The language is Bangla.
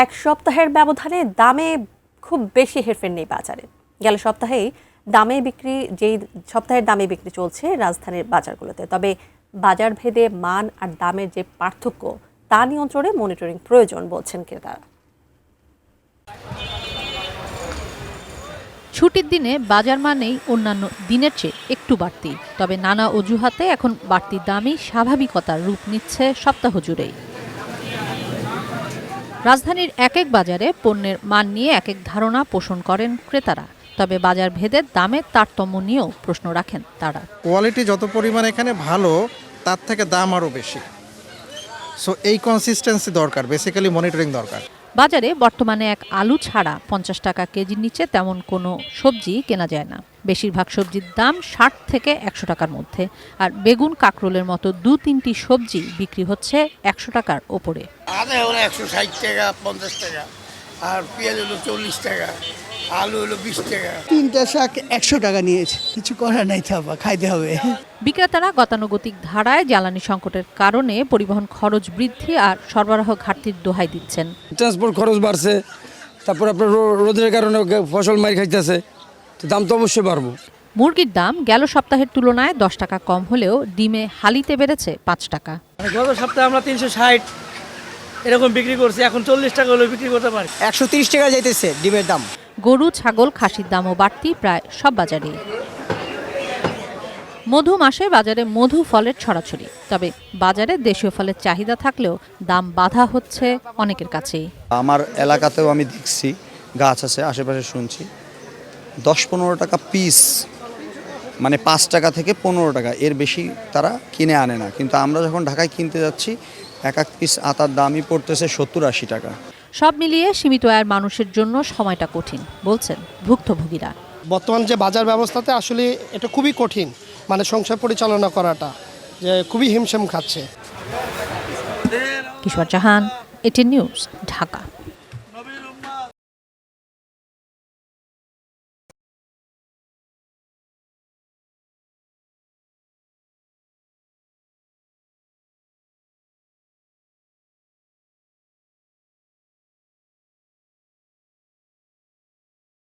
এক সপ্তাহের ব্যবধানে দামে খুব বেশি হেরফের নেই বাজারে। গেল সপ্তাহেই যেই সপ্তাহের দামে বিক্রি চলছে রাজধানীর বাজারগুলোতে। তবে বাজার ভেদে মান আর দামের যে পার্থক্য তা নিয়ন্ত্রণে মনিটরিং প্রয়োজন বলছেন ক্রেতারা। ছুটির দিনে বাজার মানেই অন্যান্য দিনের চেয়ে একটু বাড়তি, তবে নানা অজুহাতে এখন বাড়তি দামই স্বাভাবিকতার রূপ নিচ্ছে সপ্তাহ জুড়েই। রাজধানীর এক এক বাজারে পণ্যের মান নিয়ে এক এক ধারণা পোষণ করেন ক্রেতারা, তবে বাজার ভেদের দামের তারতম্য নিয়েও প্রশ্ন রাখেন তারা। কোয়ালিটি যত পরিমাণ এখানে ভালো, তার থেকে দাম আরও বেশি। সো এই কনসিস্টেন্সি দরকার, বেসিক্যালি মনিটরিং দরকার। বাজারে বর্তমানে এক আলু ছাড়া 50 টাকা কেজির নিচে তেমন কোনো সবজি কেনা যায় না। বেশিরভাগ সবজির দাম 60 থেকে 100 টাকার মধ্যে, আর বেগুন কাঁকরোলের মতো 2-3টি সবজি বিক্রি হচ্ছে 100 টাকার ওপরে। আদা হলো 160 টাকা, 50 টাকা, আর পেঁয়াজ হলো 40 টাকা, আলু হলো 20 টাকা। 3টা শাক 100 টাকা নিয়েছে, কিছু করার নাই, খাইতে হবে। বিক্রেতারা গতানুগতিক ধারায় জ্বালানি সংকটের কারণে পরিবহন খরচ বৃদ্ধি আর সরবরাহ ঘাটতির দোহাই দিচ্ছেন। ট্রান্সপোর্ট খরচ বাড়ছে, তারপর আপনার রোদের কারণে ফসল মার খাইতেছে, দাম তো অবশ্যই বাড়বো। মুরগির দাম গেল সপ্তাহের তুলনায় 10 টাকা কম হলেও ডিমে হালিতে বেড়েছে 5 টাকা। গত সপ্তাহে আমরা 360 এরকম বিক্রি করছি, এখন 40 টাকা হলে বিক্রি করতে পারি। 130 টাকা যাইতেছে ডিমের দাম। গরু, ছাগল, খাসির দামও বাড়তি প্রায় সব বাজারে। মধু মাসে বাজারে মধু ফলের ছড়াছড়ি, তবে বাজারে দেশীয় ফলের চাহিদা থাকলেও দাম বাধা হচ্ছে অনেকের কাছেই। আমার এলাকাতেও আমি দেখছি গাছ আছে, আশেপাশে শুনছি 10-15 টাকা পিস, মানে 5 টাকা থেকে 15 টাকা, এর বেশি তারা কিনে আনে না। কিন্তু আমরা যখন ঢাকায় কিনতে যাচ্ছি, এক পিস আতার দামই পড়তেছে 70-80 টাকা। সব মিলিয়ে সীমিত আয়ের মানুষের জন্য সময়টা কঠিন বলছেন ভুক্তভোগীরা। বর্তমান যে বাজার ব্যবস্থাতে আসলে এটা খুবই কঠিন, মানে সংসার পরিচালনা করাটা যে খুবই হিমশিম খাচ্ছে। কিশোর জাহান, এটিএন নিউজ, ঢাকা।